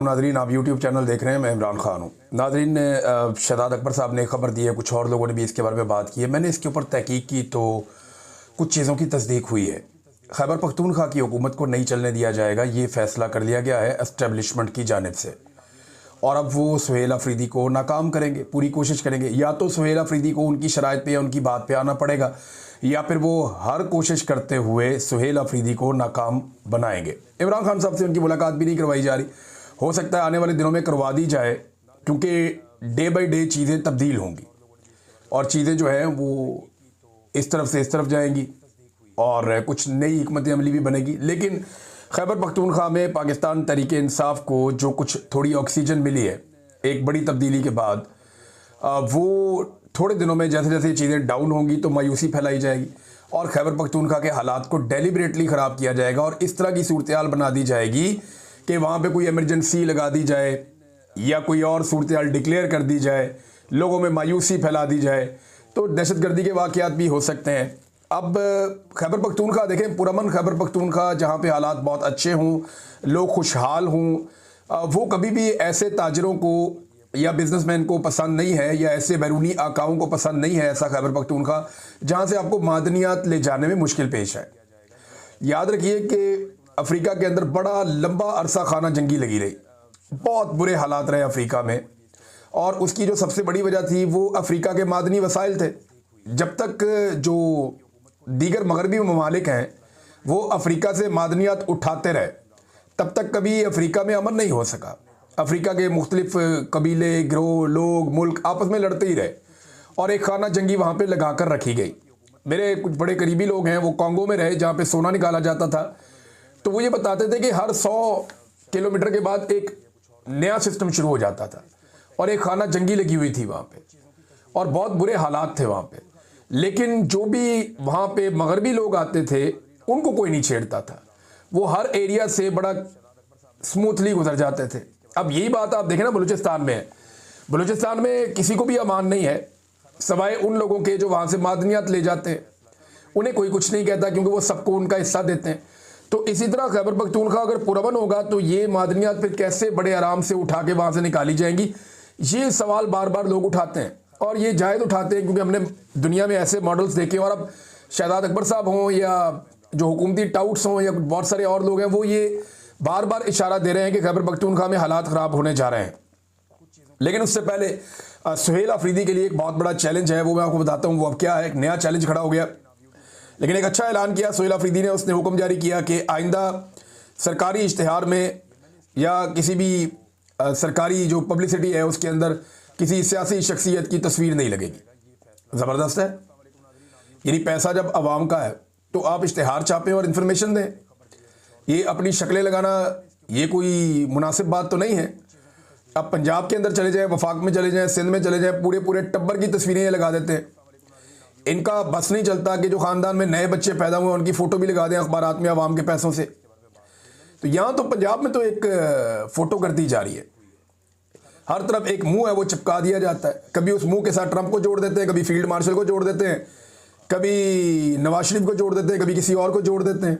नाजरीन, आप YouTube channel देख रहे हैं। मैं इमरान खान हूँ। नाजरीन, शहजाद अकबर साहब ने खबर दी है, कुछ और लोगों ने भी इसके बारे में बात की है। मैंने इसके ऊपर तहकीक की तो कुछ चीज़ों की तस्दीक हुई है। खैबर पख्तूनख्वा की हुकूमत को नहीं चलने दिया जाएगा, ये फैसला कर लिया गया है एस्टेब्लिशमेंट की जानिब से। और अब वो सुहेल अफरीदी को नाकाम करेंगे, पूरी कोशिश करेंगे। या तो सुहेल अफरीदी को उनकी शराइत पे या उनकी बात पे आना पड़ेगा, या फिर वो हर कोशिश करते हुए सुहेल अफरीदी को नाकाम बनाएंगे। इमरान खान साहब से उनकी मुलाकात भी नहीं करवाई जा रही। हो सकता है आने वाले दिनों में करवा दी जाए, क्योंकि डे बाई डे चीज़ें तब्दील होंगी और चीज़ें जो है वो इस तरफ से इस तरफ जाएंगी और कुछ नई हिकमत अमली भी बनेगी। लेकिन खैबर पख्तूनख्वा में पाकिस्तान तहरीक इंसाफ को जो कुछ थोड़ी ऑक्सीजन मिली है एक बड़ी तब्दीली के बाद, वो थोड़े दिनों में जैसे जैसे चीज़ें डाउन होंगी तो मायूसी फैलाई जाएगी और खैबर पख्तूनख्वा के हालात को डेलिबरेटली ख़राब किया जाएगा और इस तरह की सूरत हाल बना दी जाएगी कि वहाँ पे कोई इमरजेंसी लगा दी जाए या कोई और सूरत हाल डिक्लेयर कर दी जाए, लोगों में मायूसी फैला दी जाए, तो दहशतगर्दी के वाक़यात भी हो सकते हैं। अब खैबर पख्तूनख्वा देखें, पुरअमन खैबर पख्तूनख्वा, जहाँ पे हालात बहुत अच्छे हों, लोग खुशहाल हों, वो कभी भी ऐसे ताजरों को या बिजनेसमैन को पसंद नहीं है या ऐसे बैरूनी आकाओं को पसंद नहीं है। ऐसा खैबर पख्तूनख्वा जहाँ से आपको मादनियात ले जाने में मुश्किल पेश है। याद रखिए कि अफ्रीका के अंदर बड़ा लंबा अरसा खाना जंगी लगी रही, बहुत बुरे हालात रहे अफ्रीका में, और उसकी जो सबसे बड़ी वजह थी वो अफ्रीका के मादनी वसाइल थे। जब तक जो दीगर मगरबी ममालिक हैं वो अफ्रीका से मादनियात उठाते रहे, तब तक कभी अफ्रीका में अमन नहीं हो सका। अफ्रीका के मुख्तलिफ कबीले, गिरोह, लोग, मुल्क आपस में लड़ते ही रहे और एक खाना जंगी वहाँ पर लगा कर रखी गई। मेरे कुछ बड़े करीबी लोग हैं, वो कॉन्गो में रहे जहाँ पे सोना निकाला जाता था, तो वो ये बताते थे कि हर 100 किलोमीटर के बाद एक नया सिस्टम शुरू हो जाता था और एक खाना जंगी लगी हुई थी वहाँ पे और बहुत बुरे हालात थे वहाँ पे। लेकिन जो भी वहाँ पे मगरबी लोग आते थे उनको कोई नहीं छेड़ता था, वो हर एरिया से बड़ा स्मूथली गुजर जाते थे। अब यही बात आप देखें ना, बलूचिस्तान में है। बलूचिस्तान में किसी को भी अमान नहीं है सवाए उन लोगों के जो वहाँ से मादनियात ले जाते हैं, उन्हें कोई कुछ नहीं कहता क्योंकि वो सबको उनका हिस्सा देते हैं। तो इसी तरह खैबर पख्तूनख्वा अगर पुरअमन होगा तो ये मादनियात फिर कैसे बड़े आराम से उठा के वहाँ से निकाली जाएंगी, ये सवाल बार बार लोग उठाते हैं और ये जायज़ उठाते हैं क्योंकि हमने दुनिया में ऐसे मॉडल्स देखे। और अब शहजाद अकबर साहब हों या जो हुकूमती टाउट्स हों या बहुत सारे और लोग हैं, वो ये बार बार इशारा दे रहे हैं कि खैबर पख्तूनख्वा में हालात ख़राब होने जा रहे हैं। लेकिन उससे पहले सुहेल अफरीदी के लिए एक बहुत बड़ा चैलेंज है, वो मैं आपको बताता हूँ। वो अब क्या है, एक नया चैलेंज खड़ा हो गया। लेकिन एक अच्छा ऐलान किया सुहेल अफरीदी ने। उसने हुक्म जारी किया कि आइंदा सरकारी इश्तिहार में या किसी भी सरकारी जो पब्लिसिटी है उसके अंदर किसी सियासी शख्सियत की तस्वीर नहीं लगेगी। ज़बरदस्त है। यानी पैसा जब आवाम का है तो आप इश्तिहार छापें और इन्फॉर्मेशन दें। ये अपनी शक्लें लगाना ये कोई मुनासिब बात तो नहीं है। अब पंजाब के अंदर चले जाएं, वफाक में चले जाएं, सिंध में चले जाएं, पूरे पूरे टब्बर की तस्वीरें ये लगा देते हैं। इनका बस नहीं चलता कि जो ख़ानदान में नए बच्चे पैदा हुए उनकी फ़ोटो भी लगा दें अखबारात में आवाम के पैसों से। तो यहाँ तो पंजाब में तो एक फ़ोटो कर दी जा रही है, हर तरफ एक मुंह है वो चिपका दिया जाता है। कभी उस मुंह के साथ ट्रंप को जोड़ देते हैं, कभी फील्ड मार्शल को जोड़ देते हैं, कभी नवाज शरीफ को जोड़ देते हैं, कभी किसी और को जोड़ देते हैं।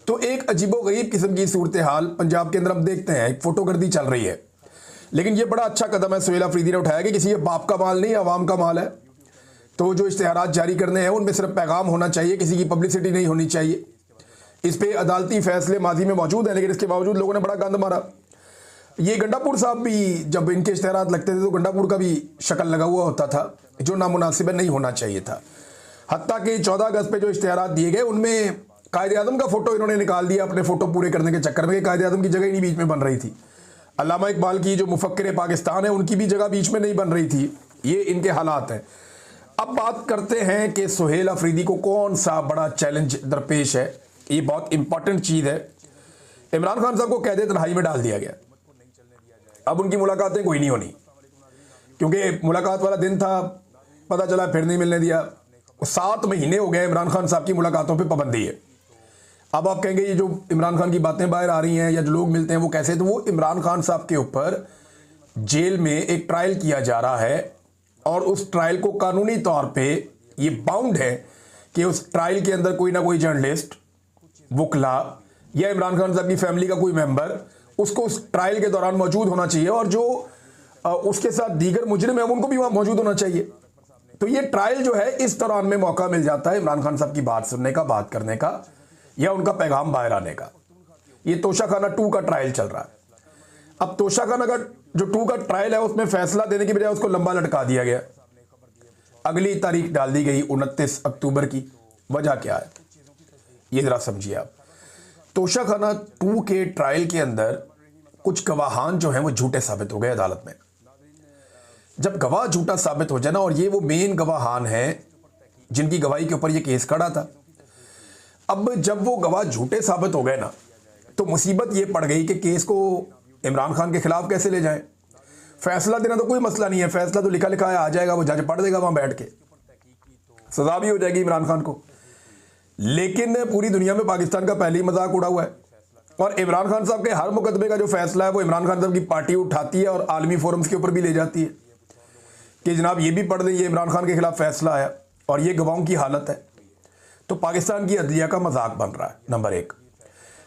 तो एक अजीबोगरीब किस्म की सूरत हाल पंजाब के अंदर हम देखते हैं, एक फ़ोटोगर्दी चल रही है। लेकिन ये बड़ा अच्छा कदम है सुहेल अफरीदी ने उठाया कि किसी के बाप का माल नहीं, आवाम का माल है। तो जो इश्तिहारात जारी करने हैं उनमें सिर्फ पैगाम होना चाहिए, किसी की पब्लिसिटी नहीं होनी चाहिए। इस पे अदालती फैसले माजी में मौजूद हैं, लेकिन इसके बावजूद लोगों ने बड़ा गंद मारा। ये गंडापुर साहब भी जब इनके इश्तिहारात लगते थे तो गंडापुर का भी शक्ल लगा हुआ होता था, जो नामुनासिब नहीं होना चाहिए था। हत्ता कि 14 अगस्त पे जो इश्तिहारात दिए गए उनमें कायदे आज़म का फ़ोटो इन्होंने निकाल दिया अपने फ़ोटो पूरे करने के चक्कर में। कायदे आज़म की जगह ही नहीं बीच में बन रही थी। अल्लामा इकबाल की जो मुफक्किर पाकिस्तान है उनकी भी जगह बीच में नहीं बन रही थी। ये इनके हालात हैं। अब बात करते हैं कि सुहेल अफरीदी को कौन सा बड़ा चैलेंज दरपेश है। ये बहुत इंपॉर्टेंट चीज़ है। इमरान खान साहब को कैद तन्हाई में डाल दिया गया। अब उनकी मुलाकातें कोई नहीं होनी, क्योंकि मुलाकात वाला दिन था, पता चला फिर नहीं मिलने दिया। 7 महीने हो गए इमरान खान साहब की मुलाकातों पे पाबंदी है। अब आप कहेंगे ये जो इमरान खान की बातें बाहर आ रही हैं या जो लोग मिलते हैं वो कैसे, तो वो इमरान खान साहब के ऊपर जेल में एक ट्रायल किया जा रहा है और उस ट्रायल को कानूनी तौर पे ये बाउंड है कि उस ट्रायल के अंदर कोई ना कोई जर्नलिस्ट, वकला या इमरान खान साहब की फैमिली का कोई मेंबर उसको उस ट्रायल के दौरान मौजूद होना चाहिए, और जो उसके साथ दीगर मुजरिम है उनको भी वहाँ मौजूद होना चाहिए। तो ये ट्रायल जो है इस दौरान में मौका मिल जाता है इमरान खान साहब की बात सुनने का, बात करने का, या उनका पैगाम बाहर आने का। ये तोशाखाना 2 का ट्रायल चल रहा है। अब तोशाखाना का जो 2 का ट्रायल है उसमें फैसला देने की बजाय उसको लंबा लटका दिया गया, अगली तारीख डाल दी गई 29 अक्टूबर की। वजह क्या है ये जरा समझिए आप। तोशाखाना 2 के ट्रायल के अंदर कुछ गवाहान जो हैं वो झूठे साबित हो गए अदालत में। जब गवाह झूठा साबित हो जाए ना, और ये वो मेन गवाहान हैं जिनकी गवाही के ऊपर ये केस खड़ा था, अब जब वो गवाह झूठे साबित हो गए ना, तो मुसीबत ये पड़ गई कि केस को इमरान खान के खिलाफ कैसे ले जाएं। फैसला देना तो कोई मसला नहीं है, फैसला तो लिखा लिखा है, आ जाएगा, वो जज पढ़ देगा वहां बैठ के, सजा भी हो जाएगी इमरान खान को। लेकिन पूरी दुनिया में पाकिस्तान का पहले ही मजाक उड़ा हुआ है, और इमरान खान साहब के हर मुकदमे का जो फैसला है वो इमरान खान साहब की पार्टी उठाती है और आलमी फोरम्स के ऊपर भी ले जाती है कि जनाब ये भी पढ़ दें, ये इमरान खान के खिलाफ फैसला आया और ये गवाहों की हालत है। तो पाकिस्तान की अदलिया का मजाक बन रहा है, नंबर 1।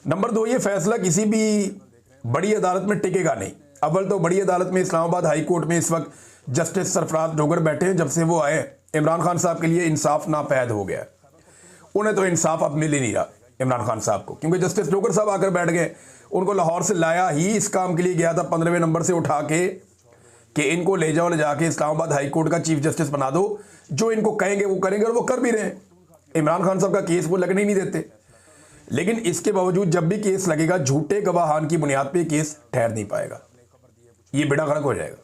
नंबर 2, ये फैसला किसी भी बड़ी अदालत में टिकेगा नहीं। अव्वल तो बड़ी अदालत में इस्लामाबाद हाई कोर्ट में इस वक्त जस्टिस सरफराज डोगर बैठे हैं। जब से वो आए इमरान खान साहब के लिए इंसाफ नापैद हो गया, उन्हें तो इंसाफ अब मिल ही नहीं रहा इमरान खान साहब को, क्योंकि जस्टिस डोगर साहब आकर बैठ गए। उनको लाहौर से लाया ही इस काम के लिए गया था, 15वें नंबर से उठा के कि इनको ले जाओ, ले जाके इस्लामाबाद हाई कोर्ट का चीफ जस्टिस बना दो, जो इनको कहेंगे वो करेंगे, और वो कर भी रहे हैं। इमरान खान साहब का केस वो लगने ही नहीं देते। लेकिन इसके बावजूद जब भी केस लगेगा, झूठे गवाहान की बुनियाद पे केस ठहर नहीं पाएगा, ये बेड़ा गर्क हो जाएगा।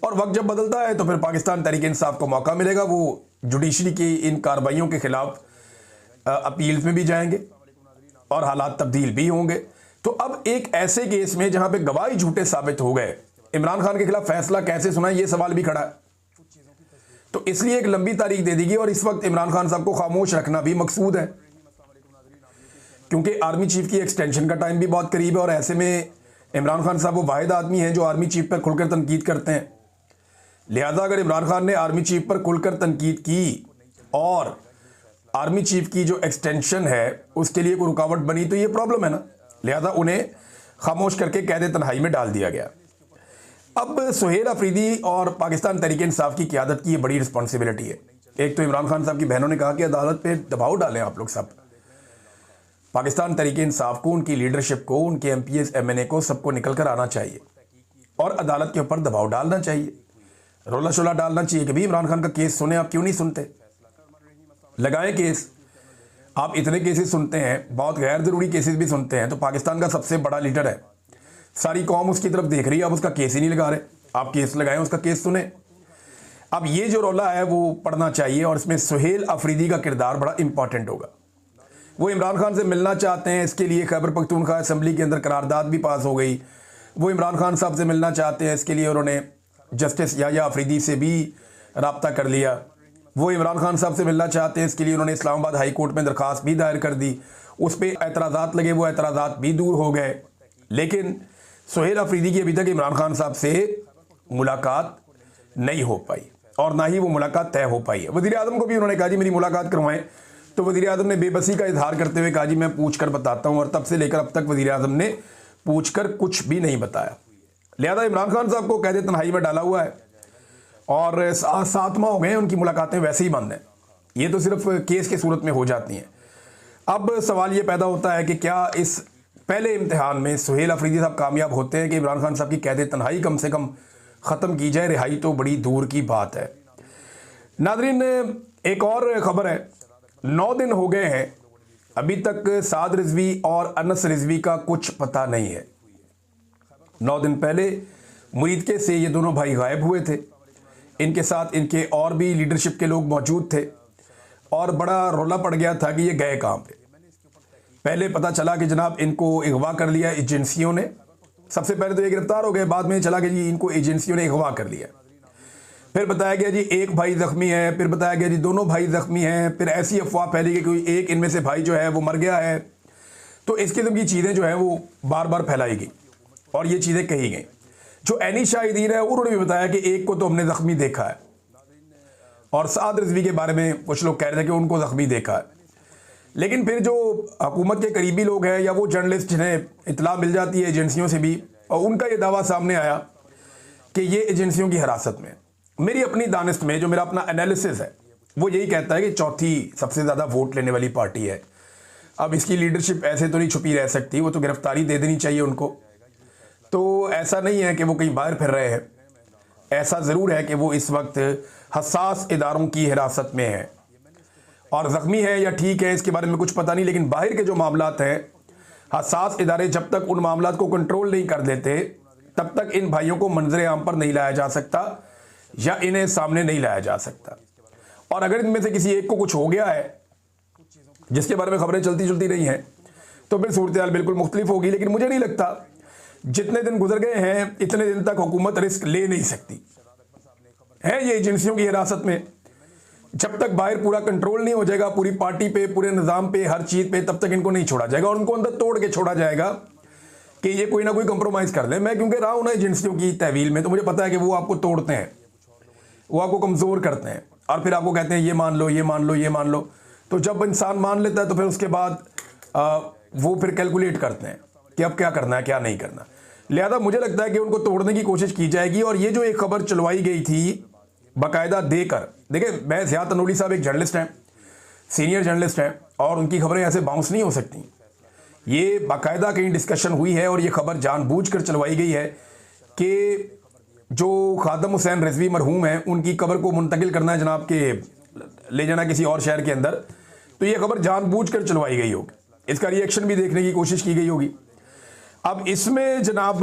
और वक्त जब बदलता है तो फिर पाकिस्तान तहरीक इंसाफ को मौका मिलेगा, वो जुडिशरी की इन कार्रवाइयों के खिलाफ अपील्स में भी जाएंगे और हालात तब्दील भी होंगे। तो अब एक ऐसे केस में जहां पे गवाही झूठे साबित हो गए, इमरान खान के खिलाफ फैसला कैसे सुनाए, ये सवाल भी खड़ा है। तो इसलिए एक लंबी तारीख दे दी गई, और इस वक्त इमरान खान साहब को खामोश रखना भी मकसूद है, क्योंकि आर्मी चीफ की एक्सटेंशन का टाइम भी बहुत करीब है। और ऐसे में इमरान खान साहब वो वाहिद आदमी हैं जो आर्मी चीफ पर खुलकर तनकीद करते हैं। लिहाजा अगर इमरान खान ने आर्मी चीफ पर खुलकर तनकीद की और आर्मी चीफ की जो एक्सटेंशन है उसके लिए कोई रुकावट बनी, तो ये प्रॉब्लम है ना। लिहाजा उन्हें खामोश करके कैद तन्हाई में डाल दिया गया। अब सुहेल अफरीदी और पाकिस्तान तहरीक इंसाफ की क़यादत की ये बड़ी रिस्पॉन्सिबिलिटी है। एक तो इमरान खान साहब की बहनों ने कहा कि अदालत पे दबाव डालें आप लोग सब, पाकिस्तान तहरीक इंसाफ को, उनकी लीडरशिप को, उनके MPs MNA को, सबको निकल कर आना चाहिए और अदालत के ऊपर दबाव डालना चाहिए, रोला शोला डालना चाहिए कि भाई इमरान खान का केस सुने, आप क्यों नहीं सुनते, लगाएं केस। आप इतने केसेस सुनते हैं, बहुत गैर ज़रूरी केसेस भी सुनते हैं, तो पाकिस्तान का सबसे बड़ा लीडर है, सारी कौम उसकी तरफ देख रही है, आप उसका केस ही नहीं लगा रहे। आप केस लगाएं, उसका केस सुने। अब ये जो रोला है वो पढ़ना चाहिए, और इसमें सुहेल अफरीदी का किरदार बड़ा इंपॉर्टेंट होगा। वो इमरान खान से मिलना चाहते हैं, इसके लिए खैबर पख्तूनख्वा असेंबली के अंदर करारदाद भी पास हो गई। वो इमरान खान साहब से मिलना चाहते हैं, इसके लिए उन्होंने जस्टिस याह्या अफरीदी से भी रब्ता कर लिया। वो इमरान खान साहब से मिलना चाहते हैं, इसके लिए उन्होंने इस्लामाबाद हाई कोर्ट में दरख्वास्त भी दायर कर दी। उस पर एतराज़ात लगे, वो एतराज़ात भी दूर हो गए। लेकिन सुहेल अफरीदी की अभी तक इमरान खान साहब से मुलाकात नहीं हो पाई, और ना ही वो मुलाकात तय हो पाई है। वज़ीर आज़म को भी उन्होंने कहा जी मेरी मुलाकात करवाएं, तो वज़ीर आज़म ने बेबसी का इजहार करते हुए कहा जी मैं पूछ कर बताता हूँ, और तब से लेकर अब तक वज़ीर आज़म ने पूछ कर कुछ भी नहीं बताया। लिहाजा इमरान खान साहब को कैद तन्हाई में डाला हुआ है, और 7 माह हो गए उनकी मुलाकातें वैसे ही बंद हैं। ये तो सिर्फ केस की सूरत में हो जाती हैं। अब सवाल ये पैदा होता है कि क्या इस पहले इम्तिहान में सुहेल अफरीदी साहब कामयाब होते हैं कि इमरान खान साहब की कैद तन्हाई कम से कम ख़त्म की जाए। रिहाई तो बड़ी दूर की बात है। नाज़रीन, एक और ख़बर है, 9 दिन हो गए हैं, अभी तक साद रिजवी और अनस रिजवी का कुछ पता नहीं है। 9 दिन पहले मुरीदके से ये दोनों भाई गायब हुए थे, इनके साथ इनके और भी लीडरशिप के लोग मौजूद थे, और बड़ा रोला पड़ गया था कि ये गए कहाँ पे। पहले पता चला कि जनाब इनको अगवा कर लिया एजेंसियों ने। सबसे पहले तो ये गिरफ्तार हो गए, बाद में चला कि जी इनको एजेंसियों ने अगवा कर लिया। फिर बताया गया जी एक भाई ज़ख्मी है, फिर बताया गया जी दोनों भाई ज़ख्मी हैं, फिर ऐसी अफवाह फैली कि कोई एक इनमें से भाई जो है वो मर गया है। तो इस किस्म की चीज़ें जो है वो बार बार फैलाई गई और ये चीज़ें कही गई। जो ऐनी शाहिदीन है उन्होंने भी बताया कि एक को तो हमने ज़ख्मी देखा है, और साद रिजवी के बारे में कुछ लोग कह रहे थे कि उनको ज़ख्मी देखा है। लेकिन फिर जो हुकूमत के करीबी लोग हैं या वो जर्नलिस्ट जिन्हें इतला मिल जाती है एजेंसियों से भी, और उनका ये दावा सामने आया कि ये एजेंसियों की हिरासत में। मेरी अपनी दानिश में जो मेरा अपना एनालिसिस है वो यही कहता है कि चौथी सबसे ज़्यादा वोट लेने वाली पार्टी है। अब इसकी लीडरशिप ऐसे तो नहीं छुपी रह सकती, वो तो गिरफ्तारी दे देनी चाहिए उनको। तो ऐसा नहीं है कि वो कहीं बाहर फिर रहे हैं, ऐसा ज़रूर है कि वो इस वक्त हसास इदारों की हिरासत में है और ज़ख्मी है या ठीक है इसके बारे में कुछ पता नहीं। लेकिन बाहर के जो मामलात हैं, हसास इदारे जब तक उन मामलात को कंट्रोल नहीं कर लेते तब तक इन भाइयों को मंजर आम पर नहीं लाया जा सकता या इन्हें सामने नहीं लाया जा सकता। और अगर इनमें से किसी एक को कुछ हो गया है जिसके बारे में खबरें चलती रही हैं तो फिर सूरत हाल बिल्कुल मुख्तलिफ होगी। लेकिन मुझे नहीं लगता, जितने दिन गुजर गए हैं इतने दिन तक हुकूमत रिस्क ले नहीं सकती है ये एजेंसियों की हिरासत में। जब तक बाहर पूरा कंट्रोल नहीं हो जाएगा पूरी पार्टी पे, पूरे निज़ाम पे, हर चीज़ पे, तब तक इनको नहीं छोड़ा जाएगा और उनको अंदर तोड़ के छोड़ा जाएगा कि ये कोई ना कोई कंप्रोमाइज़ कर ले। मैं क्योंकि रहा हूं ना एजेंसियों की तहवील में, तो मुझे पता है कि वो आपको तोड़ते हैं, वो आपको कमज़ोर करते हैं और फिर आपको कहते हैं ये मान लो, ये मान लो, ये मान लो। तो जब इंसान मान लेता है तो फिर उसके बाद वो फिर कैलकुलेट करते हैं कि अब क्या करना है, क्या नहीं करना। लिहाजा मुझे लगता है कि उनको तोड़ने की कोशिश की जाएगी। और ये जो एक खबर चलवाई गई थी बाकायदा देकर, देखिए मैं ज़िया तनोली साहब एक जर्नलिस्ट हैं, सीनियर जर्नलिस्ट हैं, और उनकी खबरें ऐसे बाउंस नहीं हो सकती। ये बाकायदा कहीं डिस्कशन हुई है और ये खबर जानबूझकर चलवाई गई है कि जो खादम हुसैन रिजवी मरहूम हैं उनकी कब्र को मुंतकिल करना है जनाब के, ले जाना किसी और शहर के अंदर। तो ये खबर जानबूझकर चलवाई गई होगी, इसका रिएक्शन भी देखने की कोशिश की गई होगी। अब इसमें जनाब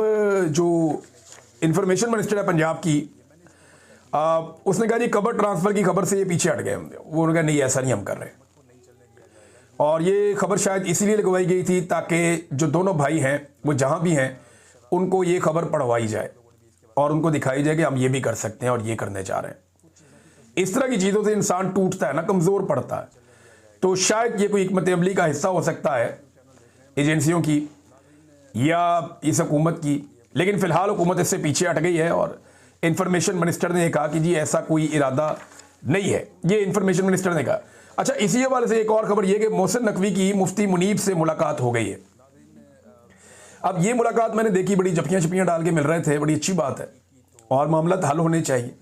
जो इंफॉर्मेशन मिनिस्टर है पंजाब की, उसने कहा जी कबर ट्रांसफ़र की खबर से ये पीछे हट गए हम। वो उन्होंने कहा नहीं ऐसा नहीं हम कर रहे। और ये खबर शायद इसीलिए लगवाई गई थी ताकि जो दोनों भाई हैं वो जहाँ भी हैं उनको ये खबर पढ़वाई जाए और उनको दिखाई जाए कि हम ये भी कर सकते हैं और ये करने जा रहे हैं। इस तरह की चीज़ों से इंसान टूटता है ना, कमज़ोर पड़ता है। तो शायद ये कोई हिकमत अमली का हिस्सा हो सकता है एजेंसियों की या इस हुकूमत की। लेकिन फ़िलहाल हुकूमत इससे पीछे हट गई है और इंफॉर्मेशन मिनिस्टर ने कहा कि जी ऐसा कोई इरादा नहीं है, ये इंफॉर्मेशन मिनिस्टर ने कहा। अच्छा, इसी हवाले से एक और खबर ये कि मोहसिन नकवी की मुफ्ती मुनीब से मुलाकात हो गई है। अब ये मुलाकात मैंने देखी, बड़ी जपियाँ डाल के मिल रहे थे, बड़ी अच्छी बात है और मामला हल होने चाहिए।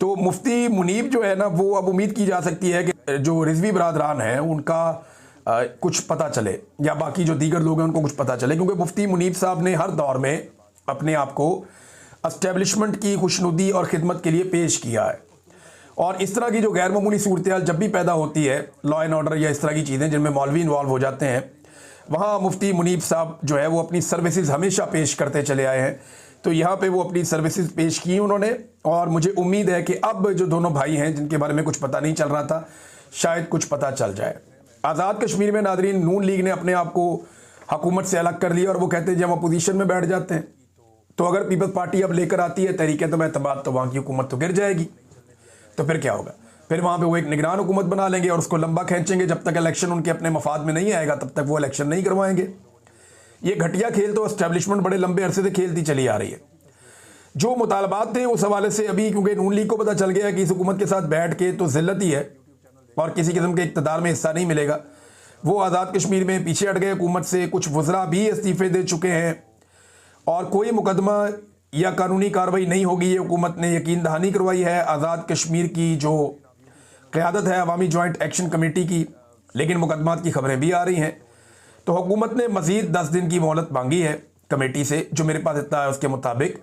तो मुफ्ती मुनीब जो है ना, वो अब उम्मीद की जा सकती है कि जो रिजवी बरादरान हैं उनका कुछ पता चले या बाकी जो दीगर लोग हैं उनको कुछ पता चले, क्योंकि मुफ्ती मुनीब साहब ने हर दौर में अपने आप को एस्टेब्लिशमेंट की खुशनुदी और खिदमत के लिए पेश किया है। और इस तरह की जो गैर मामूली सूरत हाल जब भी पैदा होती है, लॉ एंड ऑर्डर या इस तरह की चीज़ें जिनमें मौलवी इन्वॉल्व हो जाते हैं, वहाँ मुफ्ती मुनीब साहब जो है वो अपनी सर्विसेज हमेशा पेश करते चले आए हैं। तो यहाँ पे वो अपनी सर्विसेज पेश की उन्होंने और मुझे उम्मीद है कि अब जो दोनों भाई हैं जिनके बारे में कुछ पता नहीं चल रहा था, शायद कुछ पता चल जाए। आज़ाद कश्मीर में नादरीन नून लीग ने अपने आप को हुकूमत से अलग कर लिया और वो कहते हैं जब हम अपोजिशन में बैठ जाते हैं तो अगर पीपल्स पार्टी अब लेकर आती है तहरीक एतमाद तो वहाँ की हुकूमत तो गिर जाएगी। तो फिर क्या होगा? फिर वहाँ पे वो एक निगरान हुकूमत बना लेंगे और उसको लंबा खींचेंगे। जब तक इलेक्शन उनके अपने मफाद में नहीं आएगा तब तक वो इलेक्शन नहीं करवाएंगे। ये घटिया खेल तो एस्टेब्लिशमेंट बड़े लंबे अरसे से खेलती चली आ रही है। जो मुतालबात थे उस हवाले से अभी क्योंकि नून लीग को पता चल गया कि इस हुकूमत के साथ बैठ के तो जिल्लत ही है और किसी किस्म के इक़्तिदार में हिस्सा नहीं मिलेगा, वो आज़ाद कश्मीर में पीछे हट गए हुकूमत से। कुछ वज़रा भी इस्तीफ़े दे चुके हैं और कोई मुकदमा या कानूनी कार्रवाई नहीं होगी, ये हुकूमत ने यकीन दहानी करवाई है आज़ाद कश्मीर की जो क़यादत है अवामी जॉइंट एक्शन कमेटी की। लेकिन मुकदमात की खबरें भी आ रही हैं। तो हुकूमत ने मज़ीद 10 दिन की मोहलत मांगी है कमेटी से, जो मेरे पास इतना है उसके मुताबिक।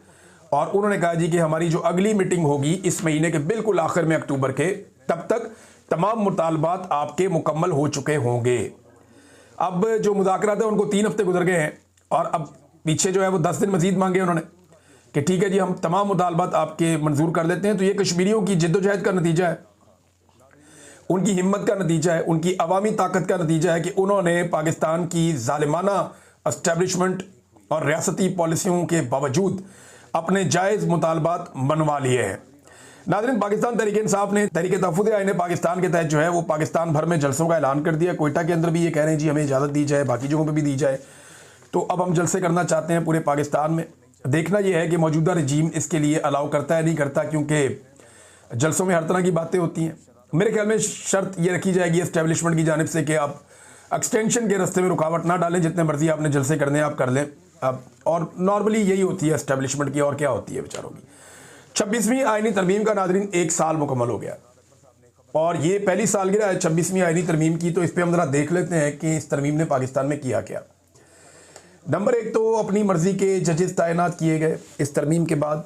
और उन्होंने कहा जी कि हमारी जो अगली मीटिंग होगी इस महीने के बिल्कुल आखिर में अक्टूबर के, तब तक तमाम मुतालबात आपके मुकम्मल हो चुके होंगे। अब जो मुज़ाकरात है उनको 3 हफ्ते गुजर गए हैं और अब पीछे जो है वो 10 दिन मजीद मांगे उन्होंने कि ठीक है जी हम तमाम मुतालबात आपके मंजूर कर देते हैं। तो ये कश्मीरियों की जिद्दोजहद का नतीजा है, उनकी हिम्मत का नतीजा है, उनकी अवामी ताकत का नतीजा है कि उन्होंने पाकिस्तान की ज़ालिमाना एस्टेब्लिशमेंट और रियासती पॉलिसियों के बावजूद अपने जायज़ मुतालबात मनवा लिए हैं। नाज़रीन, पाकिस्तान तहरीक इंसाफ ने तहरीक तहफ़्फ़ुज़ आईन पाकिस्तान के तहत जो है वो पाकिस्तान भर में जलसों का ऐलान कर दिया। कोयटा के अंदर भी ये कह रहे हैं जी हमें इजाज़त दी जाए, बाकी जगहों पर भी दी जाए। तो अब हम जलसे करना चाहते हैं पूरे पाकिस्तान में। देखना यह है कि मौजूदा रजीम इसके लिए अलाउ करता है नहीं करता, क्योंकि जलसों में हर तरह की बातें होती हैं। मेरे ख्याल में शर्त ये रखी जाएगी एस्टेब्लिशमेंट की जानिब से कि आप एक्सटेंशन के रास्ते में रुकावट ना डालें, जितने मर्जी आपने जलसे करने आप कर लें। अब और नॉर्मली यही होती है एस्टेब्लिशमेंट की, और क्या होती है बेचारों की। 26वीं आईनी तरमीम का नाज़रीन 1 साल मुकम्मल हो गया और ये पहली सालगिरह है 26वीं आईनी तरमीम की। तो इस पर हम ज़रा देख लेते हैं कि इस तरमीम ने पाकिस्तान में किया क्या। नंबर 1 तो अपनी मर्ज़ी के जजेस तैनात किए गए। इस तरमीम के बाद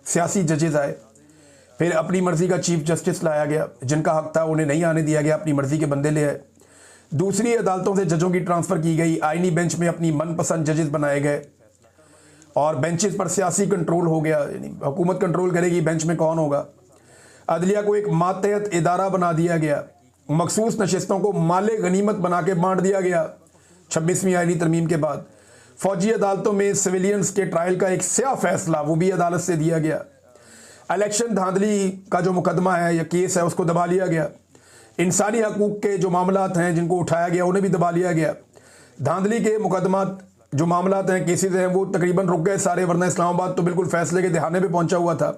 सियासी जजेस आए, फिर अपनी मर्ज़ी का चीफ जस्टिस लाया गया, जिनका हक था उन्हें नहीं आने दिया गया, अपनी मर्ज़ी के बंदे ले आए। दूसरी अदालतों से जजों की ट्रांसफ़र की गई, आईनी बेंच में अपनी मनपसंद जजेस बनाए गए और बेंचेस पर सियासी कंट्रोल हो गया, यानी हुकूमत कंट्रोल करेगी बेंच में कौन होगा। अदलिया को एक मातहत इदारा बना दिया गया, मखसूस नशिस्तों को माले गनीमत बना के बांट दिया गया 26वीं आईनी तरमीम के बाद। फौजी अदालतों में सिविलियंस के ट्रायल का एक स्या फैसला वो भी अदालत से दिया गया। इलेक्शन धांधली का जो मुकदमा है या केस है उसको दबा लिया गया। इंसानी हकूक़ के जो मामलात हैं जिनको उठाया गया उन्हें भी दबा लिया गया। धांधली के मुकदमा जो मामलात हैं, केसेस हैं, वो तकरीबन रुक गए सारे, वरना इस्लामाबाद तो बिल्कुल फैसले के दहाने पे पहुंचा हुआ था।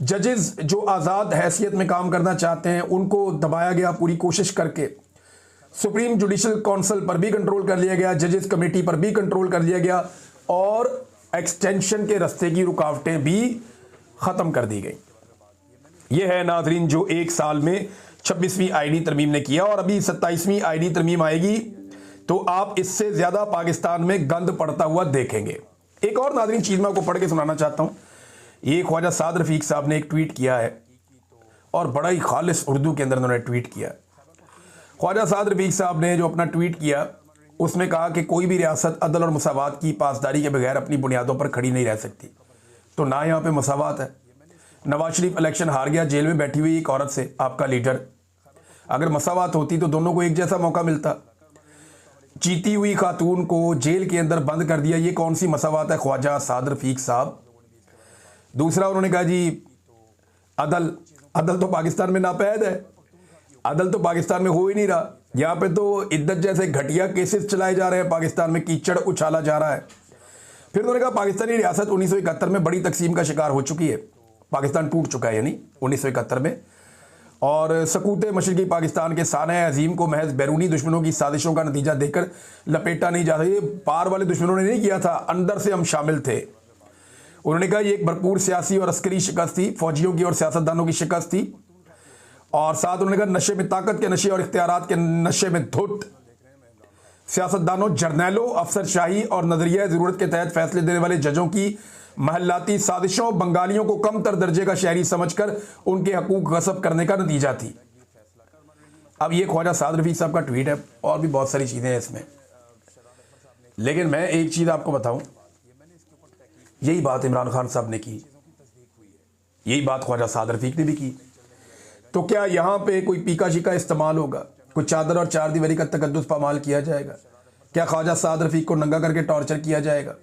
जजेस जो आज़ाद हैसियत में काम करना चाहते हैं उनको दबाया गया पूरी कोशिश करके। सुप्रीम जुडिशल काउंसिल पर भी कंट्रोल कर लिया गया, जजेस कमेटी पर भी कंट्रोल कर लिया गया और एक्सटेंशन के रास्ते की रुकावटें भी ख़त्म कर दी गई। यह है नाजरीन जो 1 साल में 26वीं आईनी तरमीम ने किया और अभी 27वीं आईनी तरमीम आएगी तो आप इससे ज़्यादा पाकिस्तान में गंद पड़ता हुआ देखेंगे। एक और नाजरीन चीज़ मैं आपको पढ़ के सुनाना चाहता हूँ। ये ख्वाजा साद रफ़ीक साहब ने एक ट्वीट किया है और बड़ा ही खालिस उर्दू के अंदर उन्होंने ट्वीट किया। ख्वाजा साद रफ़ीक साहब ने जो अपना ट्वीट किया उसमें कहा कि कोई भी रियासत अदल और मसावात की पासदारी के बगैर अपनी बुनियादों पर खड़ी नहीं रह सकती। तो ना यहाँ पे मसावात है। नवाज शरीफ इलेक्शन हार गया, जेल में बैठी हुई एक औरत से, आपका लीडर। अगर मसावात होती तो दोनों को एक जैसा मौका मिलता। जीती हुई खातून को जेल के अंदर बंद कर दिया, ये कौन सी मसावात है ख्वाजा साद रफ़ीक साहब। दूसरा उन्होंने कहा जी अदल तो पाकिस्तान में नापैद है, अदल तो पाकिस्तान में हो ही नहीं रहा। यहाँ पे तो इद्दत जैसे घटिया केसेस चलाए जा रहे हैं, पाकिस्तान में कीचड़ उछाला जा रहा है। फिर उन्होंने कहा पाकिस्तानी रियासत 1971 में बड़ी तकसीम का शिकार हो चुकी है, पाकिस्तान टूट चुका है यानी 1971 में, और सकूत मशरकी पाकिस्तान के साने अजीम को महज बैरूनी दुश्मनों की साजिशों का नतीजा देकर लपेटा नहीं जा सकता। ये पार वाले दुश्मनों ने नहीं किया था, अंदर से हम शामिल थे। उन्होंने कहा ये एक भरपूर सियासी और अस्करी शिकस्त थी, फौजियों की और सियासतदानों की शिकस्त थी। और साथ उन्होंने कहा नशे में ताकत के नशे और इख्तियारात के नशे में धुत सियासतदानों, जर्नैलों, अफसरशाही और नजरिया ज़रूरत के तहत फैसले देने वाले जजों की महल्लाती साजिशों बंगालियों को कम तर दर्जे का शहरी समझकर उनके हकूक गसब करने का नतीजा थी। अब ये ख्वाजा साद रफ़ीक साहब का ट्वीट है और भी बहुत सारी चीज़ें हैं इसमें, लेकिन मैं एक चीज़ आपको बताऊं, यही बात इमरान खान साहब ने की, यही बात ख्वाजा साद रफ़ीक ने भी की। तो क्या यहाँ पे कोई पीका शिका इस्तेमाल होगा, कोई चादर और चार दीवारी का तकद्दुस पामाल किया जाएगा? क्या ख्वाजा साद रफ़ीक को नंगा करके टॉर्चर किया जाएगा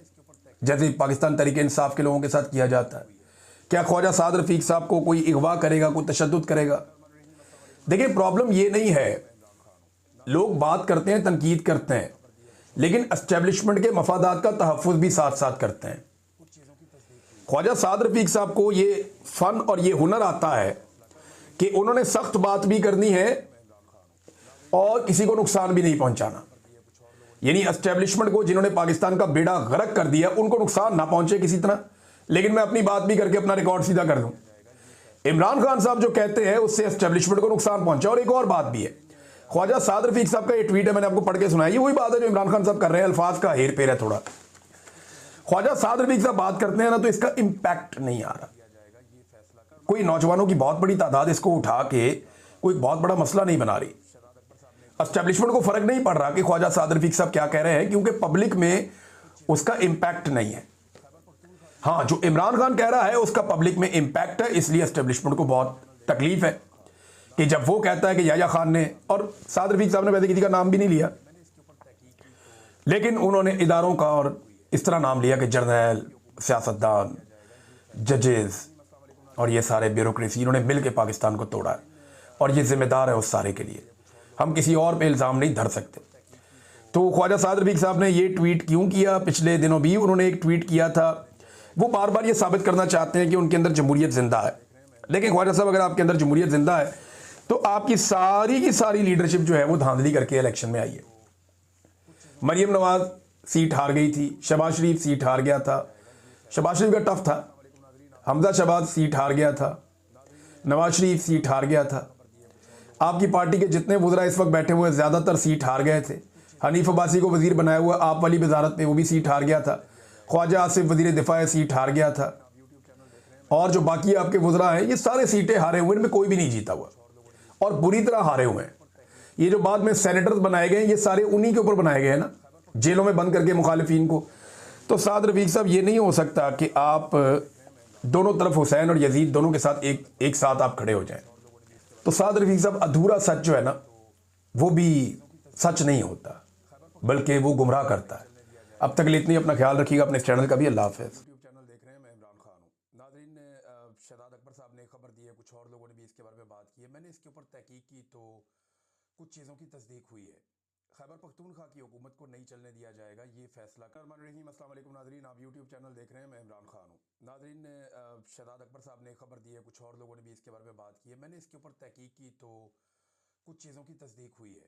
जैसे पाकिस्तान तहरीक इंसाफ के लोगों के साथ किया जाता है? क्या ख्वाजा साद रफ़ीक साहब को कोई अगवा करेगा, कोई तशद्दुद करेगा? देखिए प्रॉब्लम ये नहीं है, लोग बात करते हैं, तनकीद करते हैं, लेकिन एस्टेब्लिशमेंट के मफादात का तहफ़्फ़ुज़ भी साथ साथ करते हैं। ख्वाजा साद रफ़ीक साहब को ये फ़न और ये हुनर आता है कि उन्होंने सख्त बात भी करनी है और किसी को नुकसान भी नहीं पहुंचाना। यानी एस्टेब्लिशमेंट को, जिन्होंने पाकिस्तान का बेड़ा गर्क कर दिया, उनको नुकसान ना पहुंचे किसी तरह, लेकिन मैं अपनी बात भी करके अपना रिकॉर्ड सीधा कर दूं। इमरान खान साहब जो कहते हैं उससे एस्टेब्लिशमेंट को नुकसान पहुंचा। और एक और बात भी है, ख्वाजा साद रफ़ीक साहब का ये ट्वीट है, मैंने आपको पढ़ के सुनाया, ये वही बात है जो इमरान खान साहब कर रहे हैं, अल्फाज का हेर फेर है थोड़ा। ख्वाजा साद रफ़ीक साहब बात करते हैं ना तो इसका इम्पैक्ट नहीं आ रहा। कोई नौजवानों की बहुत बड़ी तादाद इसको उठा के कोई बहुत बड़ा मसला नहीं बना रही। एस्टेब्लिशमेंट को फर्क नहीं पड़ रहा कि ख्वाजा साद रफ़ीक साहब क्या कह रहे हैं, क्योंकि पब्लिक में उसका इम्पैक्ट नहीं है। हाँ, जो इमरान खान कह रहा है उसका पब्लिक में इम्पैक्ट है, इसलिए एस्टेब्लिशमेंट को बहुत तकलीफ है कि जब वो कहता है कि याया खान ने, और साद रफ़ीक साहब ने वैसे किसी का नाम भी नहीं लिया, लेकिन उन्होंने इदारों का और इस तरह नाम लिया कि जर्नैल, सियासतदान, जजेस और ये सारे ब्यूरोक्रेसी, इन्होंने मिल के पाकिस्तान को तोड़ा है और ये जिम्मेदार है उस सारे के लिए। हम किसी और पे इल्ज़ाम नहीं धर सकते। तो ख्वाजा साद रफ़ीक साहब ने ये ट्वीट क्यों किया? पिछले दिनों भी उन्होंने एक ट्वीट किया था, वो बार बार ये साबित करना चाहते हैं कि उनके अंदर जमहूरियत ज़िंदा है। लेकिन ख्वाजा साहब, अगर आपके अंदर जमहूरियत ज़िंदा है तो आपकी सारी की सारी लीडरशिप जो है वो धांधली करके इलेक्शन में आई है। मरियम नवाज सीट हार गई थी, शहबाज शरीफ सीट हार गया था, शहबाज शरीफ का टफ था, हमजा शहबाज सीट हार गया था, नवाज शरीफ सीट हार गया था। आपकी पार्टी के जितने वज़रा इस वक्त बैठे हुए ज़्यादातर सीट हार गए थे। हनीफ अब्बासी को वज़ीर बनाया हुआ आप वाली वजारत में, वो भी सीट हार गया था। ख्वाजा आसिफ वज़ीर दिफा सीट हार गया था। और जो बाकी आपके वज़रा हैं ये सारे सीटें हारे हुए, इनमें कोई भी नहीं जीता हुआ और बुरी तरह हारे हुए हैं। ये जो बाद में सेनेटर्स बनाए गए ये सारे उन्हीं के ऊपर बनाए गए हैं ना, जेलों में बंद करके मुखालिफिन को। तो साद रफीक साहब, ये नहीं हो सकता कि आप दोनों तरफ हुसैन और यजीद दोनों के साथ एक साथ आप खड़े हो जाएं। तो साद रफीक साहब, अधूरा सच जो है ना वो भी सच नहीं होता, बल्कि वो गुमराह करता है। अब तक के लिए इतनी, अपना ख्याल रखिएगा, अपने इस चैनल का भी। अल्लाह हाफ़िज़। यूट्यूब चैनल देख रहे हैं, मैं इमरान खान हूँ। नाज़रीन, शहजाद अकबर साहब ने खबर दी है, कुछ और लोगों ने भी इसके बारे में बात की है। मैंने इसके ऊपर तहकीक की तो कुछ चीज़ों की तस्दीक हुई है। खैबर पख्तूनख्वा की हुकूमत को नहीं चलने दिया जाएगा, ये फैसला कर। अस्सलाम वालेकुम नाज़रीन, आप यूट्यूब चैनल देख रहे हैं, मैं इमरान खान हूँ। नाज़रीन, शहजाद अकबर साहब ने खबर दी है, कुछ और लोगों ने भी इसके बारे में बात की है। मैंने इसके ऊपर तहकीक की तो कुछ चीज़ों की तस्दीक हुई है।